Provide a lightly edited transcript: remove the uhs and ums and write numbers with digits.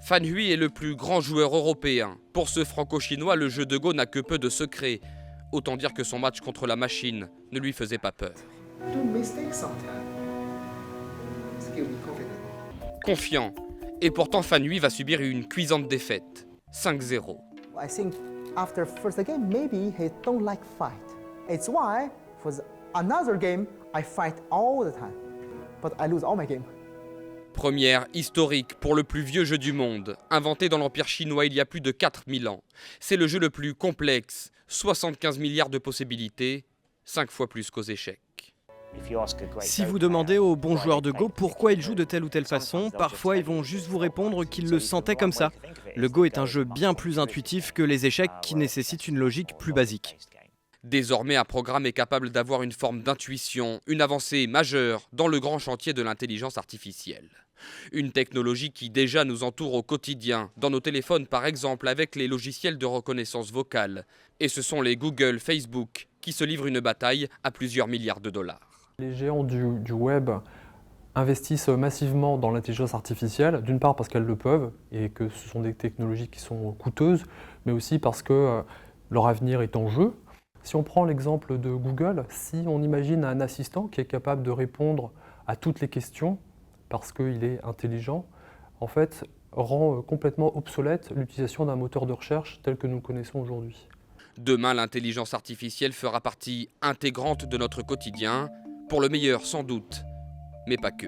Fan Hui est le plus grand joueur européen. Pour ce franco-chinois, le jeu de Go n'a que peu de secrets. Autant dire que son match contre la machine ne lui faisait pas peur. Confiant. Et pourtant, Fan Hui va subir une cuisante défaite. 5-0. I think after first game, maybe he don't like fight. It's why for another game, I fight all the time. But I lose all my games. Première historique pour le plus vieux jeu du monde, inventé dans l'Empire chinois il y a plus de 4000 ans. C'est le jeu le plus complexe, 75 milliards de possibilités, 5 fois plus qu'aux échecs. Si vous demandez aux bons joueurs de Go pourquoi ils jouent de telle ou telle façon, parfois ils vont juste vous répondre qu'ils le sentaient comme ça. Le Go est un jeu bien plus intuitif que les échecs qui nécessitent une logique plus basique. Désormais, un programme est capable d'avoir une forme d'intuition, une avancée majeure dans le grand chantier de l'intelligence artificielle. Une technologie qui déjà nous entoure au quotidien, dans nos téléphones par exemple avec les logiciels de reconnaissance vocale. Et ce sont les Google, Facebook qui se livrent une bataille à plusieurs milliards de dollars. Les géants du web investissent massivement dans l'intelligence artificielle, d'une part parce qu'elles le peuvent et que ce sont des technologies qui sont coûteuses, mais aussi parce que leur avenir est en jeu. Si on prend l'exemple de Google, si on imagine un assistant qui est capable de répondre à toutes les questions parce qu'il est intelligent, en fait, rend complètement obsolète l'utilisation d'un moteur de recherche tel que nous le connaissons aujourd'hui. Demain, l'intelligence artificielle fera partie intégrante de notre quotidien, pour le meilleur sans doute, mais pas que.